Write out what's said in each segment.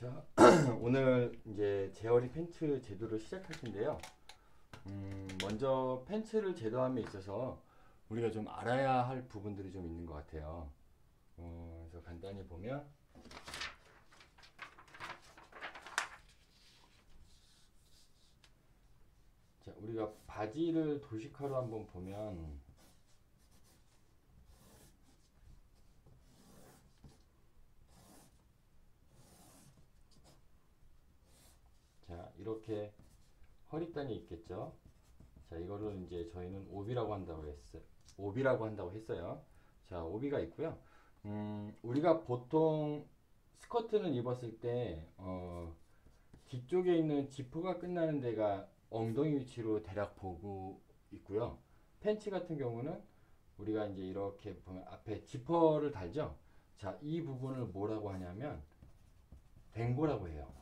자, 오늘 이제 제어리 팬츠 제도를 시작할 텐데요. 먼저 팬츠를 제도함에 있어서 우리가 좀 알아야 할 부분들이 좀 있는 것 같아요. 그래서 간단히 보면, 자, 우리가 바지를 도식화로 한번 보면, 자, 이렇게 허리단이 있겠죠. 자, 이거를 이제 저희는 오비라고 한다고 했어요. 자, 오비가 있고요. 우리가 보통 스커트는 입었을 때, 뒤쪽에 있는 지퍼가 끝나는 데가 엉덩이 위치로 대략 보고 있고요. 팬츠 같은 경우는 우리가 이제 이렇게 보면 앞에 지퍼를 달죠. 자, 이 부분을 뭐라고 하냐면 댕고라고 해요.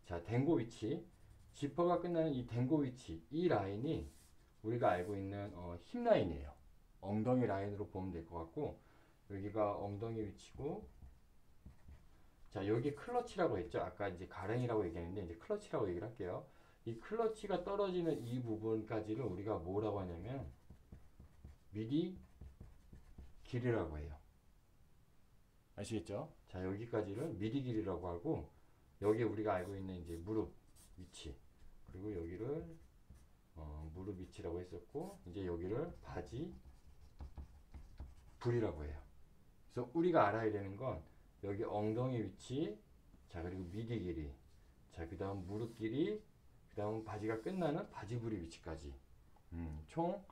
자, 댕고 위치, 지퍼가 끝나는 이 댕고 위치, 이 라인이 우리가 알고 있는 힙 라인이에요. 엉덩이 라인으로 보면 될 것 같고, 여기가 엉덩이 위치고, 자, 여기 클러치라고 했죠. 아까 이제 가랭이라고 얘기했는데 이제 클러치라고 얘기를 할게요. 이 클러치가 떨어지는 이 부분까지를 우리가 뭐라고 하냐면 미디 길이라고 해요. 아시겠죠? 자, 여기까지를 미디 길이라고 하고, 여기 우리가 알고 있는 이제 무릎 위치, 그리고 여기를 무릎 위치라고 했었고, 이제 여기를 바지 불이라고 해요. 그래서 우리가 알아야 되는 건 여기 엉덩이 위치, 자, 그리고 미디 길이, 자, 그 다음 무릎 길이, 그 다음 바지가 끝나는 바지 부리 위치까지, 총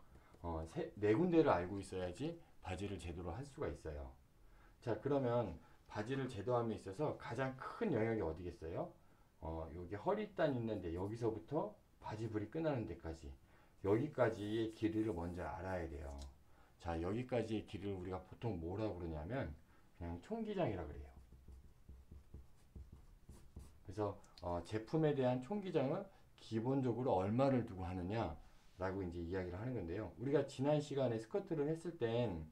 네 군데를 알고 있어야지 바지를 제대로 할 수가 있어요. 자, 그러면 바지를 제도함에 있어서 가장 큰 영역이 어디겠어요? 여기 허리단 있는데 여기서부터 바지 불이 끝나는 데까지, 여기까지의 길이를 먼저 알아야 돼요. 자, 여기까지의 길이를 우리가 보통 뭐라고 그러냐면 그냥 총기장이라 그래요. 그래서 제품에 대한 총기장은 기본적으로 얼마를 두고 하느냐라고 이제 이야기를 하는 건데요. 우리가 지난 시간에 스커트를 했을 땐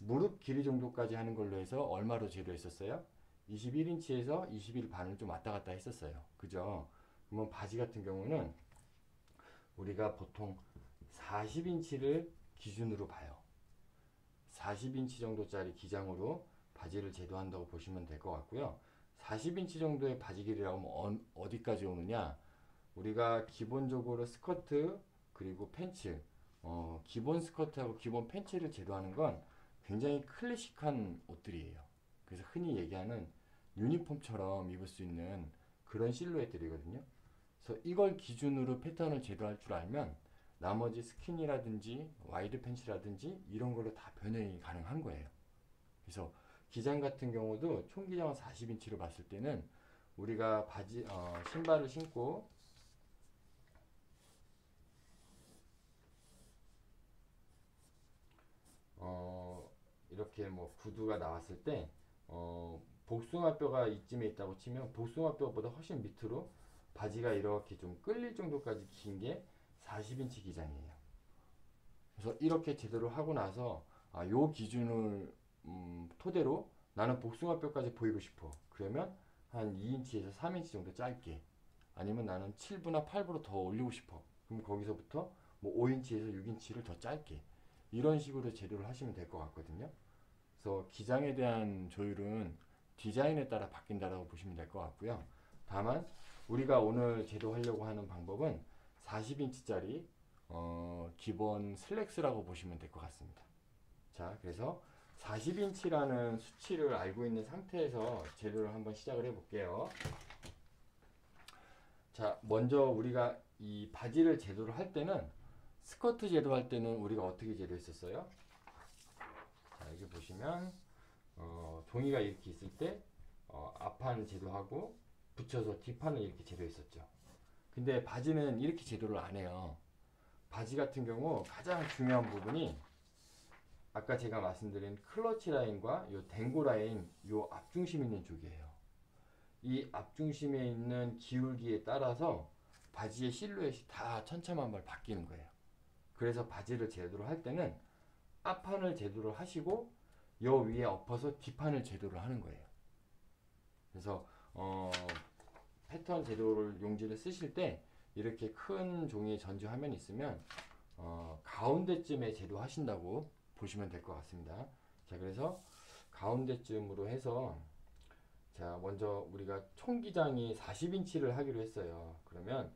무릎 길이 정도까지 하는 걸로 해서 얼마로 제도했었어요? 21인치에서 21 반을 좀 왔다 갔다 했었어요. 그죠? 그러면 바지 같은 경우는 우리가 보통 40인치를 기준으로 봐요. 40인치 정도짜리 기장으로 바지를 제도한다고 보시면 될 것 같고요. 40인치 정도의 바지 길이라고 하면 어디까지 오느냐? 우리가 기본적으로 스커트 그리고 팬츠, 기본 스커트하고 기본 팬츠를 제도하는 건 굉장히 클래식한 옷들이에요. 그래서 흔히 얘기하는 유니폼처럼 입을 수 있는 그런 실루엣들이거든요. 그래서 이걸 기준으로 패턴을 제도할 줄 알면 나머지 스키니라든지 와이드 팬츠라든지 이런 걸로 다 변형이 가능한 거예요. 그래서 기장 같은 경우도 총 기장을 40인치로 봤을 때는 우리가 신발을 신고 이렇게 뭐 구두가 나왔을 때 복숭아뼈가 이쯤에 있다고 치면 복숭아뼈보다 훨씬 밑으로 바지가 이렇게 좀 끌릴 정도까지 긴 게 40인치 기장이에요. 그래서 이렇게 제대로 하고 나서 요 기준을 토대로 나는 복숭아뼈까지 보이고 싶어. 그러면 한 2인치에서 3인치 정도 짧게, 아니면 나는 7부나 8부로 더 올리고 싶어. 그럼 거기서부터 뭐 5인치에서 6인치를 더 짧게, 이런 식으로 제도를 하시면 될 것 같거든요. 그래서 기장에 대한 조율은 디자인에 따라 바뀐다라고 보시면 될 것 같고요. 다만 우리가 오늘 제도하려고 하는 방법은 40인치짜리 기본 슬랙스라고 보시면 될 것 같습니다. 자, 그래서 40인치라는 수치를 알고 있는 상태에서 제도를 한번 시작을 해볼게요. 자, 먼저 우리가 이 바지를 제도를 할 때는, 스커트 제도할 때는 우리가 어떻게 제도했었어요? 자, 여기 보시면 종이가 이렇게 있을 때 앞판을 제도하고 붙여서 뒷판을 이렇게 제도했었죠. 근데 바지는 이렇게 제도를 안 해요. 바지 같은 경우 가장 중요한 부분이 아까 제가 말씀드린 클러치 라인과 요 댕고 라인, 요 앞중심 있는 쪽이에요. 이 앞중심에 있는 기울기에 따라서 바지의 실루엣이 다 천차만별 바뀌는 거예요. 그래서 바지를 제대로 할 때는 앞판을 제대로 하시고 요 위에 엎어서 뒷판을 제대로 하는 거예요. 그래서 패턴 제도를 용지를 쓰실 때 이렇게 큰 종이의 전지 화면이 있으면 가운데쯤에 제도 하신다고 보시면 될 것 같습니다. 자, 그래서 가운데쯤으로 해서 자, 먼저 우리가 총기장이 40인치를 하기로 했어요. 그러면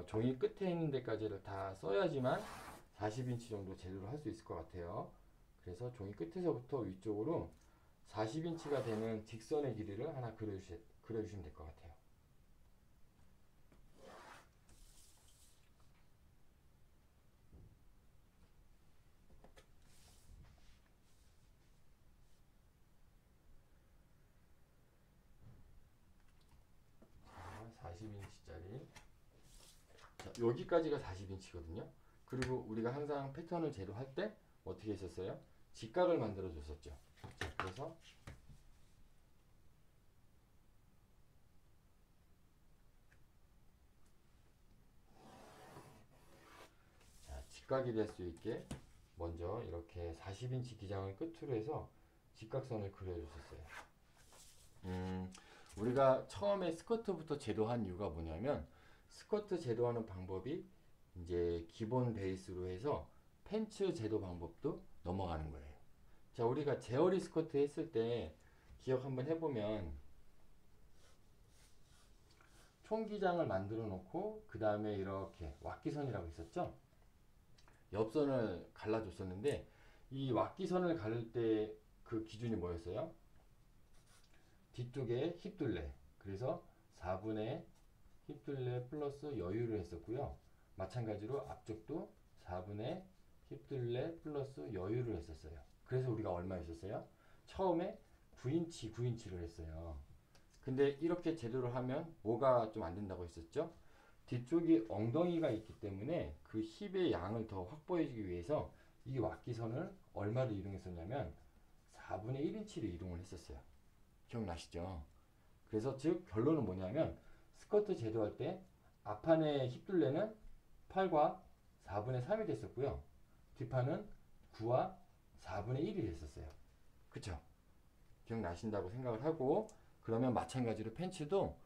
종이 끝에 있는 데까지를 다 써야지만 40인치 정도 제도를 할 수 있을 것 같아요. 그래서 종이 끝에서부터 위쪽으로 40인치가 되는 직선의 길이를 하나 그려주시면 될 것 같아요. 자, 40인치짜리. 자, 여기까지가 40인치거든요. 그리고 우리가 항상 패턴을 제도할 때 어떻게 했었어요? 직각을 만들어 줬었죠. 자, 그래서 자, 직각이 될 수 있게 먼저 이렇게 40인치 기장을 끝으로 해서 직각선을 그려줬었어요. 우리가 처음에 스커트부터 제도한 이유가 뭐냐면 스커트 제도하는 방법이 이제 기본 베이스로 해서 팬츠 제도 방법도 넘어가는 거예요. 자, 우리가 제어리 스커트 했을 때 기억 한번 해보면 총기장을 만들어 놓고 그 다음에 이렇게 왁기선이라고 있었죠. 옆선을 갈라줬었는데 이 왁기선을 가를 때 그 기준이 뭐였어요? 뒤쪽에 힙둘레, 그래서 4분의 힙둘레 플러스 여유를 했었고요. 마찬가지로 앞쪽도 4분의 힙둘레 플러스 여유를 했었어요. 그래서 우리가 얼마 했었어요? 처음에 9인치를 했어요. 근데 이렇게 제도를 하면 뭐가 좀 안 된다고 했었죠? 뒤쪽이 엉덩이가 있기 때문에 그 힙의 양을 더 확보해주기 위해서 이 왁기선을 얼마로 이동했었냐면 4분의 1인치로 이동을 했었어요. 기억나시죠? 그래서 즉 결론은 뭐냐면 스커트 제도할 때 앞판의 힙둘레는 8과 4분의 3이 됐었고요. 뒷판은 9와 4분의 1이 됐었어요. 그쵸? 기억나신다고 생각을 하고, 그러면 마찬가지로 팬츠도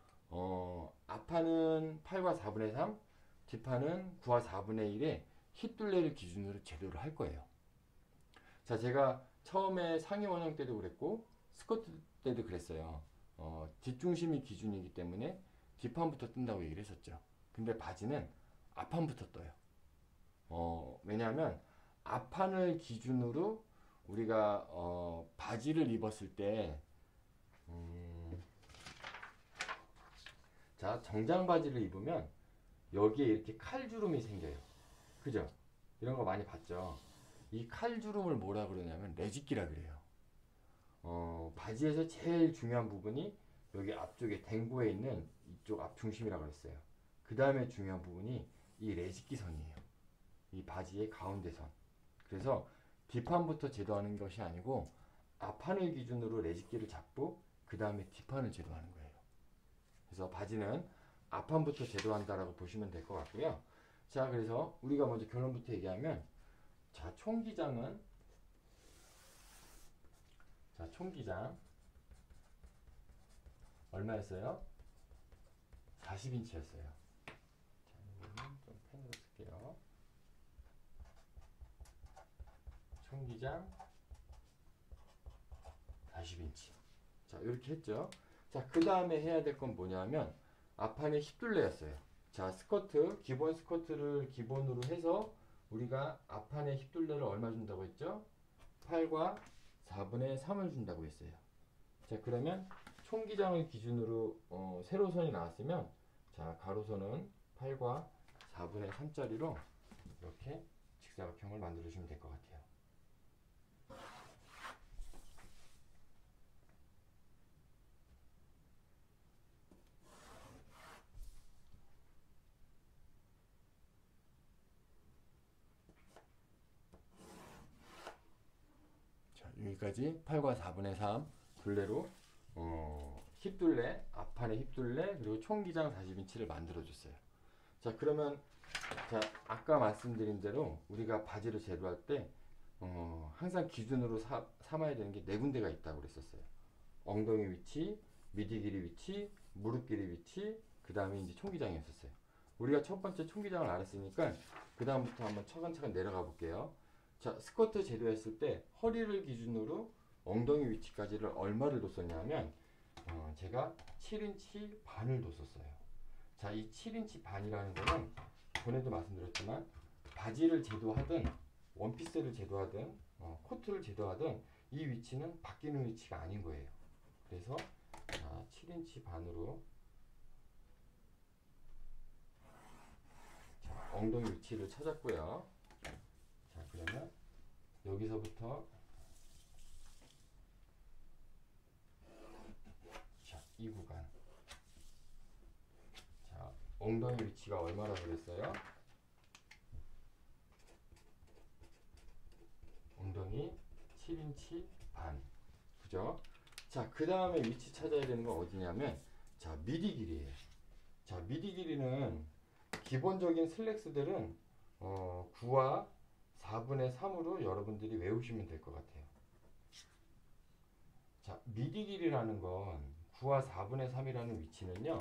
앞판은 8과 4분의 3, 뒷판은 9와 4분의 1의 힙둘레를 기준으로 제도를 할 거예요. 자, 제가 처음에 상의 원형 때도 그랬고 스커트 때도 그랬어요. 뒷중심이 기준이기 때문에 뒷판부터 뜬다고 얘기를 했었죠. 근데 바지는 앞판부터 떠요. 왜냐하면 앞판을 기준으로 우리가 바지를 입었을 때 자, 정장 바지를 입으면 여기에 이렇게 칼주름이 생겨요. 그죠? 이런 거 많이 봤죠? 이 칼주름을 뭐라 그러냐면 레지끼라 그래요. 바지에서 제일 중요한 부분이 여기 앞쪽에 댕고에 있는 이쪽 앞중심이라고 그랬어요. 그 다음에 중요한 부분이 이 레지끼 선이에요. 이 바지의 가운데 선. 그래서 뒷판부터 제도하는 것이 아니고 앞판을 기준으로 레지끼를 잡고 그 다음에 뒷판을 제도하는 거예요. 그래서 바지는 앞판부터 제도한다라고 보시면 될 것 같고요. 자, 그래서 우리가 먼저 결론부터 얘기하면 자, 총기장 얼마였어요? 40인치였어요. 자, 이거는 좀 펜으로 쓸게요. 총기장 40인치. 자, 이렇게 했죠. 자, 그 다음에 해야 될 건 뭐냐면 앞판에 힙둘레였어요. 자, 기본 스커트를 기본으로 해서 우리가 앞판에 힙둘레를 얼마 준다고 했죠? 8과 4분의 3을 준다고 했어요. 자, 그러면 총기장을 기준으로 세로선이 나왔으면 자, 가로선은 8과 4분의 3짜리로 이렇게 직사각형을 만들어 주시면 될 것 같아요. 자, 여기까지 8과 4분의 3 둘레로 힙둘레, 앞판에 힙둘레, 그리고 총기장 40인치를 만들어 줬어요. 자, 그러면 자, 아까 말씀드린 대로 우리가 바지를 제도할 때 항상 기준으로 삼아야 되는 게 네 군데가 있다고 그랬었어요. 엉덩이 위치, 미디 길이 위치, 무릎 길이 위치, 그 다음에 이제 총기장이었었어요. 우리가 첫 번째 총기장을 알았으니까 그 다음부터 한번 차근차근 내려가 볼게요. 자, 스쿼트 제도했을 때 허리를 기준으로 엉덩이 위치까지를 얼마를 뒀었냐면 제가 7인치 반을 뒀었어요. 자, 이 7인치 반이라는 거는 전에도 말씀드렸지만 바지를 제도하든 원피스를 제도하든 코트를 제도하든 이 위치는 바뀌는 위치가 아닌 거예요. 그래서 7인치 반으로 자, 엉덩이 위치를 찾았고요. 자, 그러면 여기서부터 자, 이 구간 자, 엉덩이 위치가 얼마라고 그랬어요? 엉덩이 7인치 반. 그죠? 자, 그 다음에 위치 찾아야 되는 건 어디냐면, 자, 미디 길이에요. 자, 미디 길이는 기본적인 슬랙스들은 9와 4분의 3으로 여러분들이 외우시면 될 것 같아요. 자, 미디 길이라는 건 9와 4분의 3이라는 위치는요,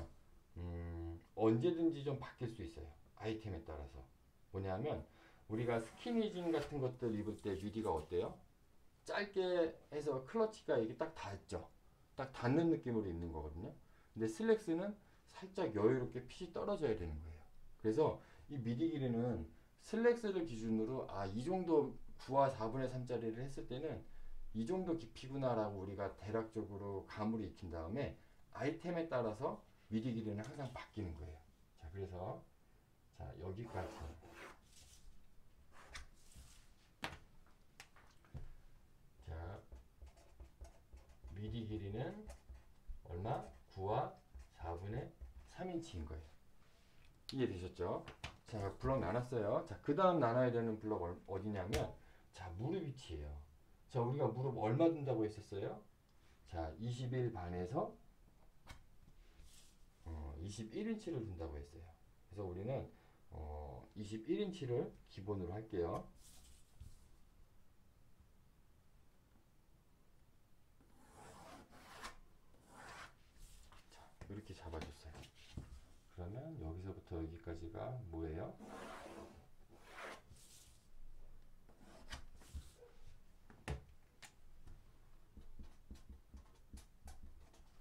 언제든지 좀 바뀔 수 있어요. 아이템에 따라서. 뭐냐면, 우리가 스키니진 같은 것들 입을 때 미디가 어때요? 짧게 해서 클러치가 이게 딱 닿죠. 딱 닿는 느낌으로 입는 거거든요. 근데 슬랙스는 살짝 여유롭게 핏이 떨어져야 되는 거예요. 그래서 이 미디 길이는 슬랙스를 기준으로 이 정도 9와 4분의 3짜리를 했을 때는 이 정도 깊이구나라고 우리가 대략적으로 감으로 익힌 다음에 아이템에 따라서 미디 길이는 항상 바뀌는 거예요. 자, 그래서 자, 여기까지 자, 미디 길이는 얼마? 9와 4분의 3인치인 거예요. 이해되셨죠? 자, 블럭 나눴어요. 자, 그 다음 나눠야 되는 블럭 어디냐면, 자, 무릎 위치예요. 자, 우리가 무릎 얼마 둔다고 했었어요? 자, 21 반에서 21인치를 둔다고 했어요. 그래서 우리는 21인치를 기본으로 할게요. 자, 이렇게 잡아줬어요. 그러면 여기서부터 여기까지가 뭐예요?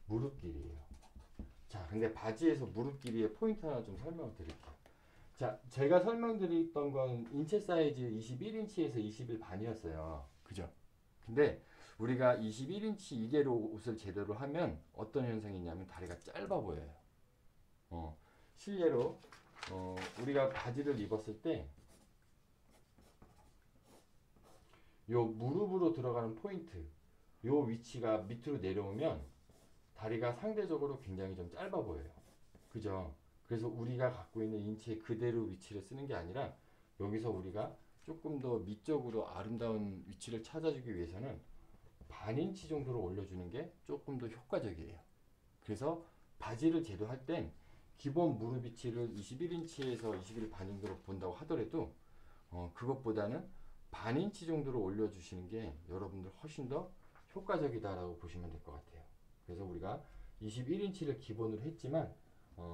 무릎 길이에요. 자, 근데 바지에서 무릎 길이의 포인트 하나 좀 설명을 드릴게요. 자, 제가 설명드렸던 건 인체 사이즈 21인치에서 21 반이었어요. 그죠? 근데 우리가 21인치 이대로 옷을 제대로 하면 어떤 현상이 있냐면 다리가 짧아 보여요. 실례로 우리가 바지를 입었을 때 요 무릎으로 들어가는 포인트 요 위치가 밑으로 내려오면 다리가 상대적으로 굉장히 좀 짧아 보여요. 그죠? 그래서 우리가 갖고 있는 인체 그대로 위치를 쓰는 게 아니라 여기서 우리가 조금 더 미적으로 아름다운 위치를 찾아주기 위해서는 반인치 정도로 올려주는 게 조금 더 효과적이에요. 그래서 바지를 제도할 땐 기본 무릎 위치를 21인치에서 21 반 정도로 본다고 하더라도 그것보다는 반인치 정도로 올려주시는 게 여러분들 훨씬 더 효과적이다라고 보시면 될 것 같아요. 그래서 우리가 21인치를 기본으로 했지만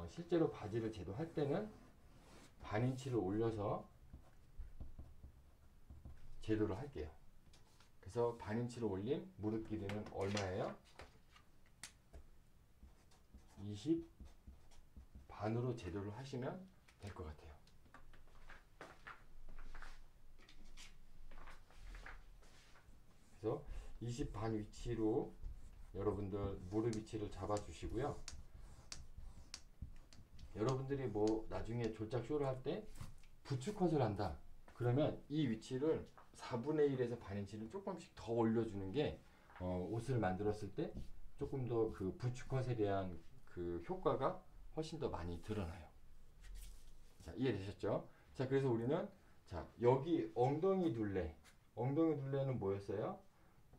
실제로 바지를 제도할 때는 반인치를 올려서 제도를 할게요. 그래서 반인치를 올린 무릎 길이는 얼마예요? 20 반으로 제도를 하시면 될 것 같아요. 그래서 20 반 위치로 여러분들 무릎 위치를 잡아 주시고요. 여러분들이 뭐 나중에 졸작 쇼를 할 때 부츠컷을 한다. 그러면 이 위치를 4분의 1에서 반인치를 조금씩 더 올려주는 게 옷을 만들었을 때 조금 더 그 부츠컷에 대한 그 효과가 훨씬 더 많이 드러나요. 자, 이해되셨죠? 자, 그래서 우리는 자, 여기 엉덩이 둘레는 뭐였어요?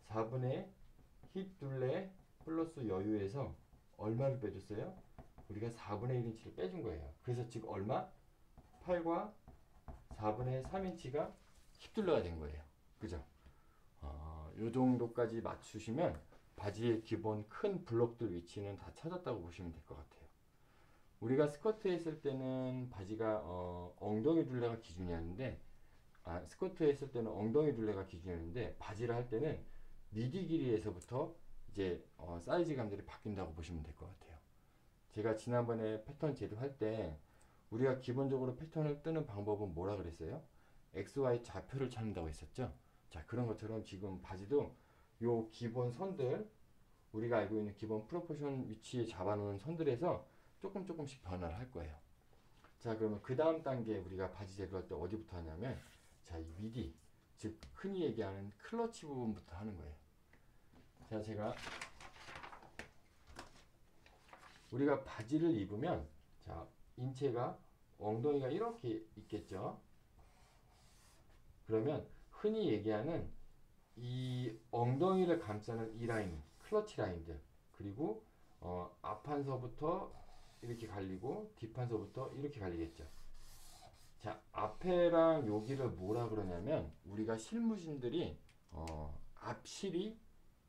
4분의 힙 둘레 플러스 여유에서 얼마를 빼줬어요? 우리가 4분의 1인치를 빼준 거예요. 그래서 즉 얼마? 8과 4분의 3인치가 힙 둘레가 된 거예요. 그죠? 요 정도까지 맞추시면 바지의 기본 큰 블록들 위치는 다 찾았다고 보시면 될 것 같아요. 우리가 스커트 했을 때는 바지가 엉덩이 둘레가 기준이었는데, 스커트 했을 때는 엉덩이 둘레가 기준이었는데, 바지를 할 때는 미디 길이에서부터 이제 사이즈감들이 바뀐다고 보시면 될 것 같아요. 제가 지난번에 패턴 제도할 때 우리가 기본적으로 패턴을 뜨는 방법은 뭐라 그랬어요? XY 좌표를 찾는다고 했었죠. 자, 그런 것처럼 지금 바지도 요 기본 선들, 우리가 알고 있는 기본 프로포션 위치에 잡아놓은 선들에서 조금씩 변화를 할 거예요. 자, 그러면 그 다음 단계 우리가 바지 제도할 때 어디부터 하냐면, 자, 이 미디, 즉 흔히 얘기하는 클러치 부분부터 하는 거예요. 자, 제가 우리가 바지를 입으면, 자, 인체가 엉덩이가 이렇게 있겠죠. 그러면 흔히 얘기하는 이 엉덩이를 감싸는 이 라인, 클러치 라인들, 그리고 앞판서부터 이렇게 갈리고 뒷판서부터 이렇게 갈리겠죠. 자, 앞에랑 여기를 뭐라 그러냐면, 우리가 실무진들이 앞실이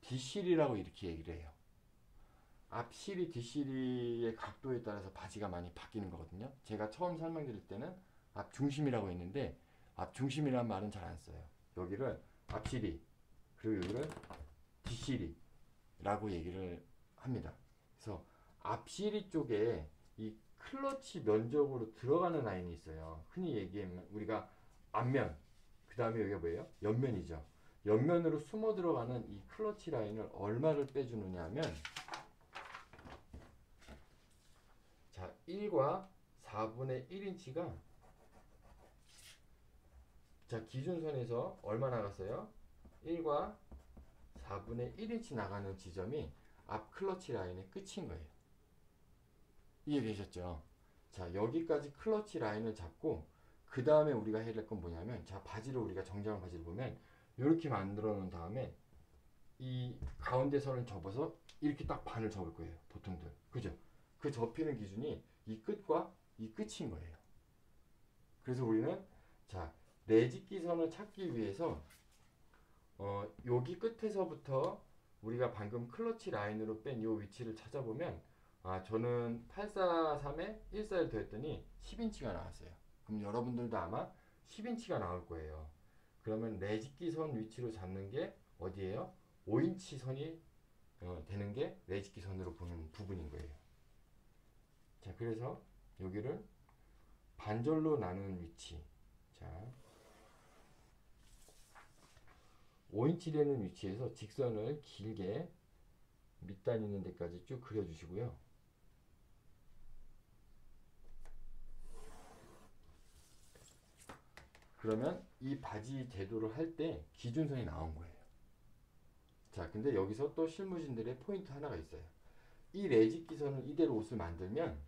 뒷실이라고 이렇게 얘기를 해요. 앞실이 뒷실이의 각도에 따라서 바지가 많이 바뀌는 거거든요. 제가 처음 설명드릴 때는 앞중심이라고 했는데, 앞중심이라는 말은 잘 안 써요. 여기를 앞실이, 그리고 여기를 뒷실이라고 얘기를 합니다. 그래서 앞실이 쪽에 이 클러치 면적으로 들어가는 라인이 있어요. 흔히 얘기하면 우리가 앞면, 그 다음에 여기가 뭐예요? 옆면이죠. 옆면으로 숨어 들어가는 이 클러치 라인을 얼마를 빼주느냐 하면, 자, 1과 4분의 1인치가, 자, 기준선에서 얼마 나갔어요? 1과 4분의 1인치 나가는 지점이 앞 클러치 라인의 끝인 거예요. 이해되셨죠? 자, 여기까지 클러치 라인을 잡고, 그 다음에 우리가 해야 될 건 뭐냐면, 자, 바지를 우리가 정장한 바지를 보면 이렇게 만들어 놓은 다음에 이 가운데 선을 접어서 이렇게 딱 반을 접을 거예요. 보통들. 그죠? 그 접히는 기준이 이 끝과 이 끝인 거예요. 그래서 우리는, 자, 내집기선을 찾기 위해서 여기 끝에서부터 우리가 방금 클러치 라인으로 뺀 이 위치를 찾아보면, 저는 843에 14를 더했더니 10인치가 나왔어요. 그럼 여러분들도 아마 10인치가 나올 거예요. 그러면 내집기선 위치로 잡는 게 어디예요? 5인치 선이 되는 게 내집기선으로 보는 부분인 거예요. 자, 그래서 여기를 반절로 나눈 위치, 자, 5인치 되는 위치에서 직선을 길게 밑단 있는 데까지 쭉 그려주시고요. 그러면 이 바지 제도를 할 때 기준선이 나온 거예요. 자, 근데 여기서 또 실무진들의 포인트 하나가 있어요. 이 레짓기선을 이대로 옷을 만들면,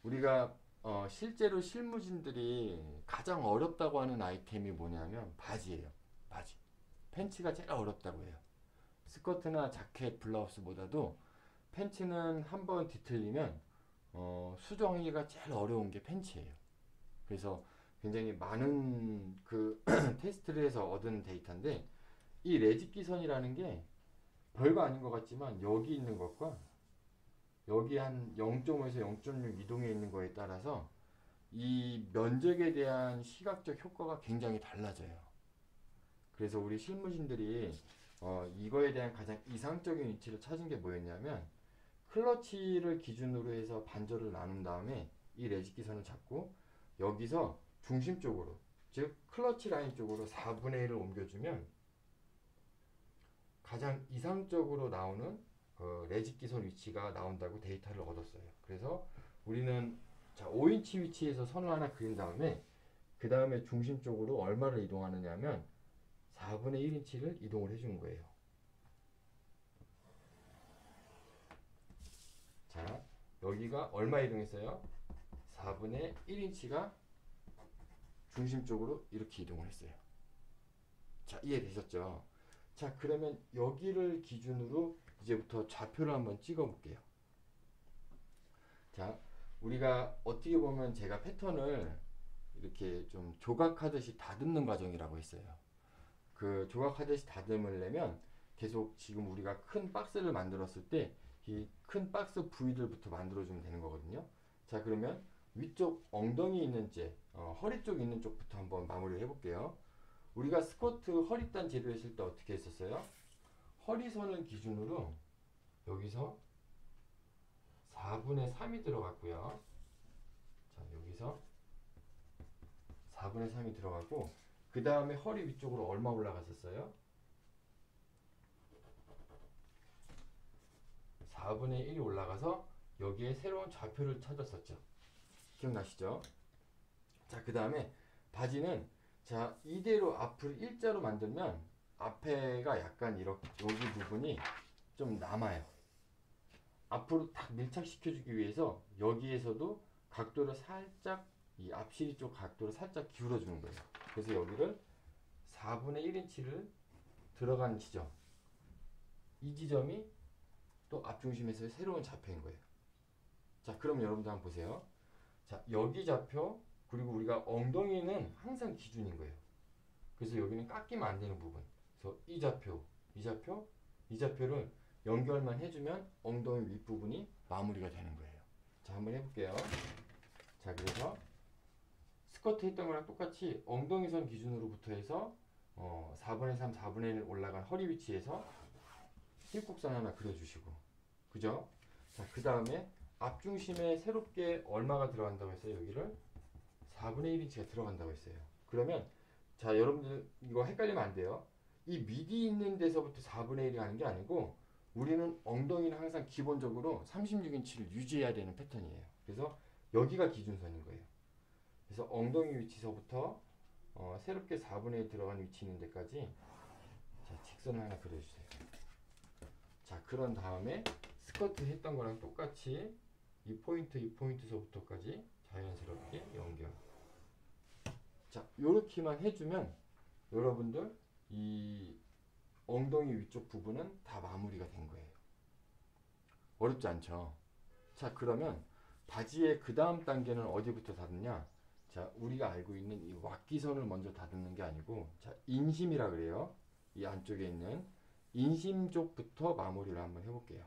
우리가 실제로 실무진들이 가장 어렵다고 하는 아이템이 뭐냐면 바지예요. 바지. 팬츠가 제일 어렵다고 해요. 스커트나 자켓, 블라우스보다도 팬츠는 한번 뒤틀리면 수정하기가 제일 어려운 게 팬츠예요. 그래서 굉장히 많은 그 테스트를 해서 얻은 데이터인데, 이 레짓기선이라는 게 별거 아닌 것 같지만 여기 있는 것과 여기 한 0.5에서 0.6 이동해 있는 거에 따라서 이 면적에 대한 시각적 효과가 굉장히 달라져요. 그래서 우리 실무진들이 이거에 대한 가장 이상적인 위치를 찾은 게 뭐였냐면, 클러치를 기준으로 해서 반절을 나눈 다음에 이 레짓기선을 잡고 여기서 중심 쪽으로, 즉 클러치 라인 쪽으로 4분의 1을 옮겨주면 가장 이상적으로 나오는 레짓기선 위치가 나온다고 데이터를 얻었어요. 그래서 우리는, 자, 5인치 위치에서 선을 하나 그린 다음에 그 다음에 중심 쪽으로 얼마를 이동하느냐 하면 4분의 1인치를 이동을 해주는 거예요. 자, 여기가 얼마 이동했어요? 4분의 1인치가 중심 쪽으로 이렇게 이동을 했어요. 자, 이해되셨죠? 자, 그러면 여기를 기준으로 이제부터 좌표를 한번 찍어 볼게요. 자, 우리가 어떻게 보면 제가 패턴을 이렇게 좀 조각하듯이 다듬는 과정이라고 했어요. 그 조각하듯이 다듬으려면 계속 지금 우리가 큰 박스를 만들었을 때 이 큰 박스 부위들부터 만들어주면 되는 거거든요. 자, 그러면 위쪽 엉덩이 있는 째, 허리 쪽 있는 쪽부터 한번 마무리를 해볼게요. 우리가 스쿼트 허리단 제도했을 때 어떻게 했었어요? 허리선을 기준으로 여기서 4분의 3이 들어갔고요. 자, 여기서 4분의 3이 들어가고, 그 다음에 허리 위쪽으로 얼마 올라갔었어요? 4분의 1이 올라가서 여기에 새로운 좌표를 찾았었죠. 기억나시죠? 자, 그 다음에 바지는, 자, 이대로 앞을 일자로 만들면 앞에가 약간 이렇게 여기 부분이 좀 남아요. 앞으로 딱 밀착시켜주기 위해서 여기에서도 각도를 살짝, 이 앞시리 쪽 각도를 살짝 기울여주는 거예요. 그래서 여기를 4분의 1인치를 들어간 지점, 이 지점이 또 앞중심에서의 새로운 좌표인 거예요. 자, 그럼 여러분들 한번 보세요. 자, 여기 좌표, 그리고 우리가 엉덩이는 항상 기준인 거예요. 그래서 여기는 깎이면 안 되는 부분. 그래서 이 좌표, 이 좌표, 이 좌표를 연결만 해주면 엉덩이 윗부분이 마무리가 되는 거예요. 자, 한번 해볼게요. 자, 그래서 스쿼트 했던 거랑 똑같이 엉덩이선 기준으로부터 해서 4분의 3, 4분의 1 올라간 허리 위치에서 힐곡선 하나 그려주시고, 그죠? 자, 그 다음에 앞중심에 새롭게 얼마가 들어간다고 했어요? 여기를 4분의 1인치가 들어간다고 했어요. 그러면 자, 여러분들 이거 헷갈리면 안 돼요. 이 미디 있는 데서부터 4분의 1이 가는 게 아니고, 우리는 엉덩이는 항상 기본적으로 36인치를 유지해야 되는 패턴이에요. 그래서 여기가 기준선인 거예요. 그래서 엉덩이 위치서부터 새롭게 4분의 1 들어간 위치 있는 데까지, 자, 직선을 하나 그려주세요. 자, 그런 다음에 스쿼트 했던 거랑 똑같이 이 포인트서부터까지 자연스럽게 연결. 자, 요렇게만 해주면 여러분들 이 엉덩이 위쪽 부분은 다 마무리가 된 거예요. 어렵지 않죠? 자, 그러면 바지의 그 다음 단계는 어디부터 닫느냐? 자, 우리가 알고 있는 이 왁기선을 먼저 닫는 게 아니고, 자, 인심이라 그래요. 이 안쪽에 있는 인심 쪽부터 마무리를 한번 해볼게요.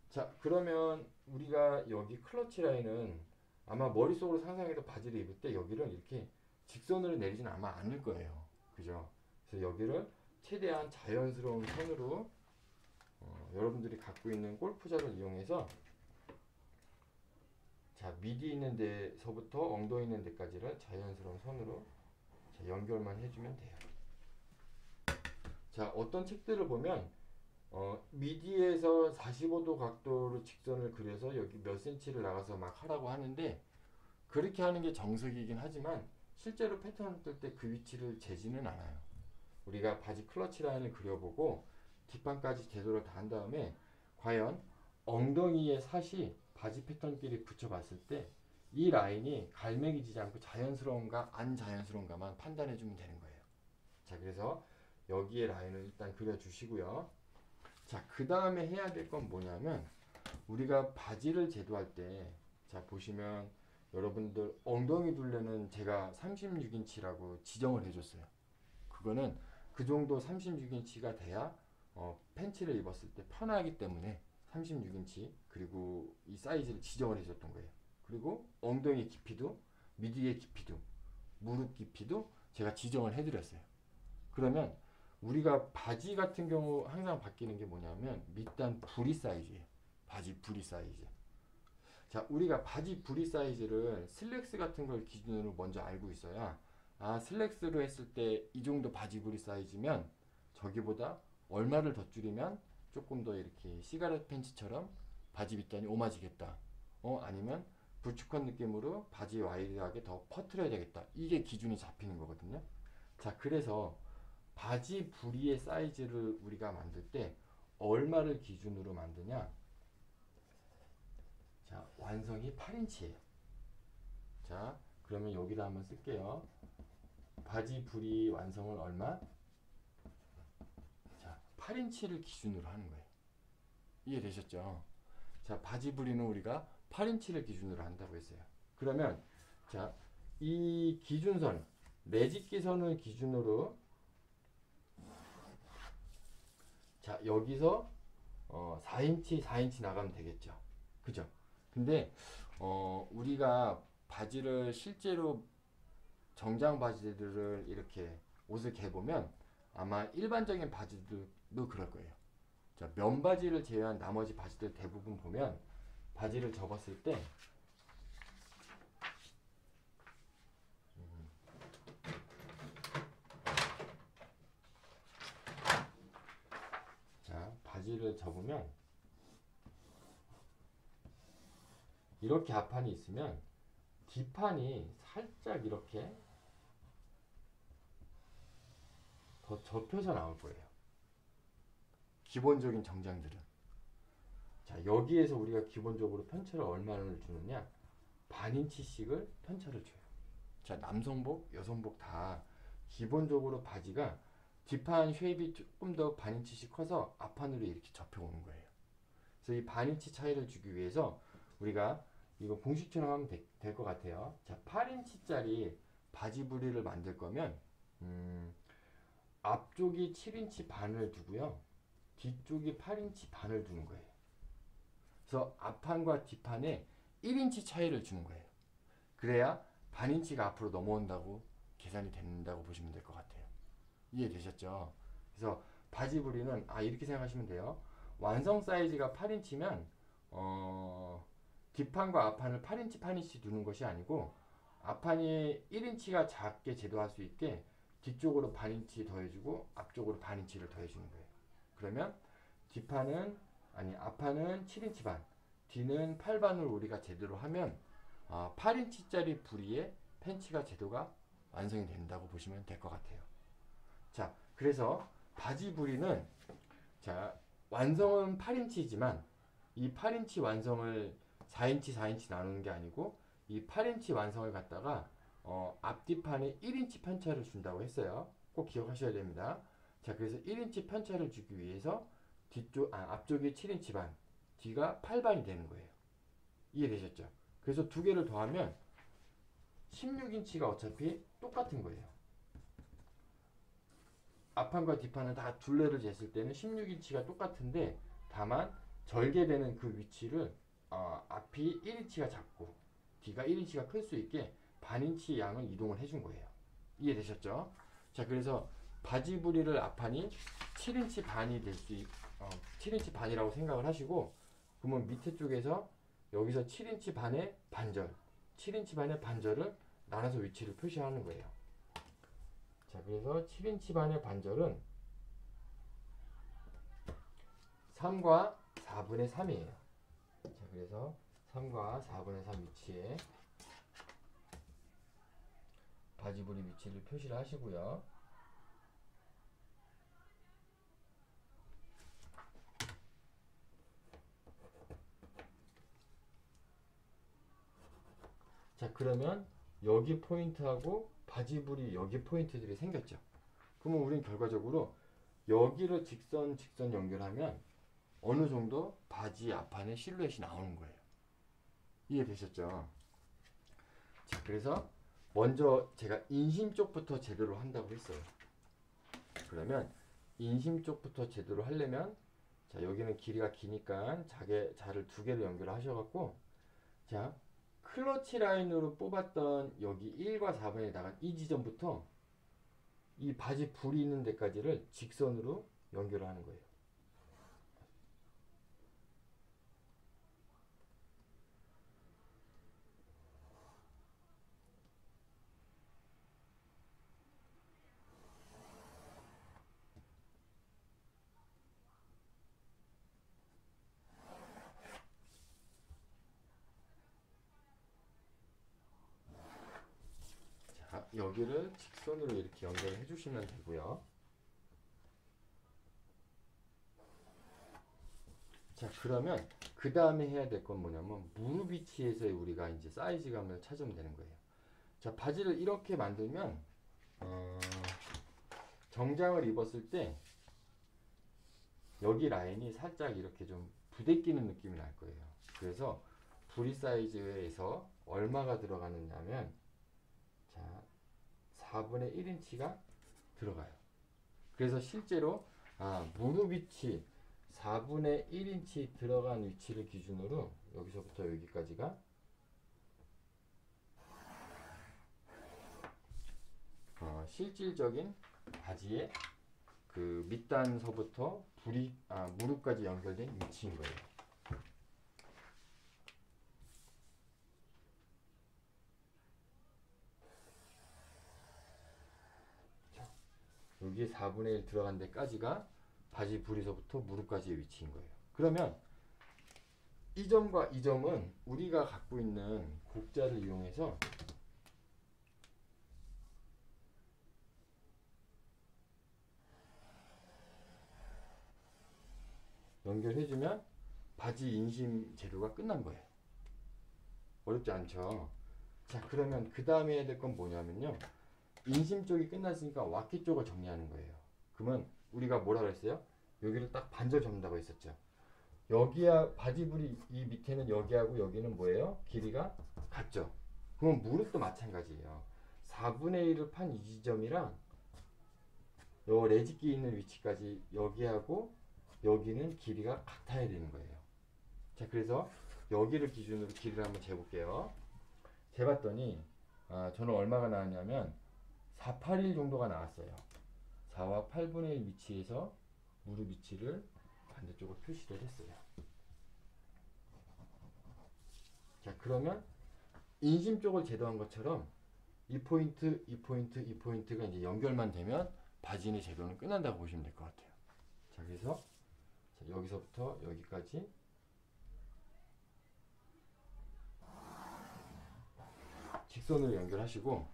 자, 그러면 우리가 여기 클러치 라인은 아마 머릿속으로 상상해도 바지를 입을 때 여기를 이렇게 직선으로 내리진 아마 않을 거예요. 그죠? 그래서 여기를 최대한 자연스러운 선으로 여러분들이 갖고 있는 골프장을 이용해서, 자, 미디 있는 데서부터 엉덩이 있는 데까지를 자연스러운 선으로, 자, 연결만 해주면 돼요. 자, 어떤 책들을 보면 미디에서 45도 각도로 직선을 그려서 여기 몇 센치를 나가서 막 하라고 하는데, 그렇게 하는 게 정석이긴 하지만 실제로 패턴을 뜰 때 그 위치를 재지는 않아요. 우리가 바지 클러치 라인을 그려보고 뒷판까지 제대로 다 한 다음에 과연 엉덩이의 살이 바지 패턴끼리 붙여봤을 때 이 라인이 갈매기지지 않고 자연스러운가 안 자연스러운가만 판단해주면 되는 거예요. 자, 그래서 여기에 라인을 일단 그려주시고요. 자, 그 다음에 해야 될 건 뭐냐면, 우리가 바지를 제도할 때, 자, 보시면 여러분들 엉덩이 둘레는 제가 36인치라고 지정을 해줬어요. 그거는 그 정도 36인치가 돼야 팬츠를 입었을 때 편하기 때문에 36인치, 그리고 이 사이즈를 지정을 해줬던 거예요. 그리고 엉덩이 깊이도, 미디의 깊이도, 무릎 깊이도 제가 지정을 해드렸어요. 그러면 우리가 바지 같은 경우 항상 바뀌는 게 뭐냐면 밑단 부리 사이즈예요. 바지 부리 사이즈. 자, 우리가 바지 부리 사이즈를 슬랙스 같은 걸 기준으로 먼저 알고 있어야, 아, 슬랙스로 했을 때 이 정도 바지 부리 사이즈면 저기보다 얼마를 더 줄이면 조금 더 이렇게 시가렛 팬츠처럼 바지 밑단이 오마지겠다. 아니면 불축한 느낌으로 바지 와이드하게 더 퍼트려야 되겠다. 이게 기준이 잡히는 거거든요. 자, 그래서 바지 부리의 사이즈를 우리가 만들 때 얼마를 기준으로 만드냐? 자, 완성이 8인치예요. 자, 그러면 여기다 한번 쓸게요. 바지 부리 완성은 얼마? 자, 8인치를 기준으로 하는 거예요. 이해되셨죠? 자, 바지 부리는 우리가 8인치를 기준으로 한다고 했어요. 그러면 자, 이 기준선, 매직기선을 기준으로, 자, 여기서 4인치 4인치 나가면 되겠죠. 그죠? 근데 우리가 바지를 실제로 정장 바지들을 이렇게 옷을 개보면 아마 일반적인 바지들도 그럴 거예요. 자, 면바지를 제외한 나머지 바지들 대부분 보면 바지를 접었을 때 자, 바지를 접으면 이렇게 앞판이 있으면 뒷판이 살짝 이렇게 더 접혀서 나올 거예요. 기본적인 정장들은. 자, 여기에서 우리가 기본적으로 편차를 얼마를 주느냐? 반 인치씩을 편차를 줘요. 자, 남성복, 여성복 다 기본적으로 바지가 뒷판 쉐입이 조금 더 반 인치씩 커서 앞판으로 이렇게 접혀오는 거예요. 그래서 이 반 인치 차이를 주기 위해서 우리가 이거 공식처럼 하면 될 것 같아요. 자, 8인치짜리 바지 부리를 만들 거면 앞쪽이 7인치 반을 두고요. 뒤쪽이 8인치 반을 두는 거예요. 그래서 앞판과 뒷판에 1인치 차이를 주는 거예요. 그래야 반 인치가 앞으로 넘어온다고 계산이 된다고 보시면 될 것 같아요. 이해되셨죠? 그래서 바지 부리는 이렇게 생각하시면 돼요. 완성 사이즈가 8인치면 뒷판과 앞판을 8인치 8인치 두는 것이 아니고 앞판이 1인치가 작게 제도할 수 있게 뒤쪽으로 반 인치 더해주고 앞쪽으로 반 인치를 더해주는 거예요. 그러면 앞판은 7인치 반, 뒤는 8반을 우리가 제대로 하면 8인치짜리 부리의 팬츠가 제도가 완성이 된다고 보시면 될 것 같아요. 자, 그래서 바지 부리는 자, 완성은 8인치지만 이 8인치 완성을 4인치 4인치 나누는 게 아니고 이 8인치 완성을 갖다가 앞뒤판에 1인치 편차를 준다고 했어요. 꼭 기억하셔야 됩니다. 자, 그래서 1인치 편차를 주기 위해서 앞쪽이 7인치 반, 뒤가 8반이 되는 거예요. 이해되셨죠? 그래서 두 개를 더하면 16인치가 어차피 똑같은 거예요. 앞판과 뒷판을 다 둘레를 쟀을 때는 16인치가 똑같은데 다만 절개되는 그 위치를 앞이 1인치가 작고 뒤가 1인치가 클 수 있게 반인치 양을 이동을 해준 거예요. 이해되셨죠? 자, 그래서 바지 부리를 앞판이 7인치 반이 7인치 반이라고 생각을 하시고 그러면 밑에 쪽에서 여기서 7인치 반의 반절 7인치 반의 반절을 나눠서 위치를 표시하는 거예요. 자, 그래서 7인치 반의 반절은 3과 4분의 3이에요. 자, 그래서 3과 4분의 3 위치에 바지 부리 위치를 표시를 하시고요. 자, 그러면 여기 포인트하고 바지 부리 여기 포인트들이 생겼죠. 그러면 우리는 결과적으로 여기를 직선 연결하면 어느 정도 바지 앞판의 실루엣이 나오는 거예요. 이해되셨죠? 자, 그래서 먼저 제가 인심 쪽부터 제대로 한다고 했어요. 그러면 인심 쪽부터 제대로 하려면 자, 여기는 길이가 기니까 자를 두 개를 연결하셔갖고 자, 클러치 라인으로 뽑았던 여기 1과 4번에 나간 이 지점부터 이 바지 불이 있는 데까지를 직선으로 연결을 하는 거예요. 자, 여기를 직선으로 이렇게 연결해 주시면 되고요. 자, 그러면 그 다음에 해야 될 건 뭐냐면 무릎 위치에서 우리가 이제 사이즈감을 찾으면 되는 거예요. 자, 바지를 이렇게 만들면 정장을 입었을 때 여기 라인이 살짝 이렇게 좀 부대끼는 느낌이 날 거예요. 그래서 부리 사이즈에서 얼마가 들어가느냐면 자, 4분의 1인치가 들어가요. 그래서 실제로 무릎 위치 4분의 1인치 들어간 위치를 기준으로 여기서부터 여기까지가 실질적인 바지의 그 밑단서부터 무릎까지 연결된 위치인 거예요. 자, 여기 4분의 1 들어간 데까지가 바지 부리서부터 무릎까지의 위치인 거예요. 그러면 이 점과 이 점은 우리가 갖고 있는 곡자를 이용해서 연결해주면 바지 인심 재료가 끝난 거예요. 어렵지 않죠? 자, 그러면 그 다음에 해야 될 건 뭐냐면요. 인심 쪽이 끝났으니까 와키 쪽을 정리하는 거예요. 그러면 우리가 뭐라 그랬어요? 여기를 딱 반절 접는다고 했었죠. 여기야 바지 부리 이 밑에는 여기하고 여기는 뭐예요? 길이가 같죠. 그러면 무릎도 마찬가지예요. 4분의 1을 판 이 지점이랑 요 레지끼 있는 위치까지 여기하고 여기는 길이가 같아야 되는 거예요. 자, 그래서 여기를 기준으로 길이를 한번 재볼게요. 재봤더니 저는 얼마가 나왔냐면 481 정도가 나왔어요. 4와 8분의 1 위치에서 무릎 위치를 반대쪽으로 표시를 했어요. 자, 그러면 인심 쪽을 제도한 것처럼 이 포인트, 이 포인트, 이 포인트가 이제 연결만 되면 바지의 제도는 끝난다고 보시면 될 것 같아요. 자, 그래서 여기서부터 여기까지 직선으로 연결하시고,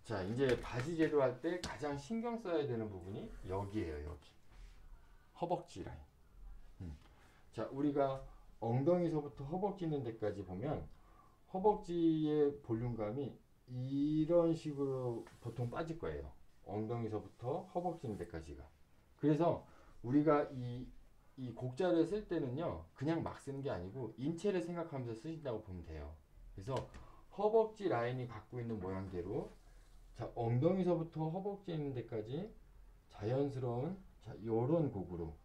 자, 이제 바지 제도할 때 가장 신경 써야 되는 부분이 여기에요. 여기 허벅지 라인. 자, 우리가 엉덩이서부터 허벅지 있는 데까지 보면 허벅지의 볼륨감이 이런 식으로 보통 빠질 거예요. 엉덩이서부터 허벅지 있는 데까지가. 그래서 우리가 이 곡자를 쓸 때는요, 그냥 막 쓰는 게 아니고 인체를 생각하면서 쓰신다고 보면 돼요. 그래서 허벅지 라인이 갖고 있는 모양대로, 자, 엉덩이서부터 허벅지 있는 데까지 자연스러운, 자, 요런 곡으로,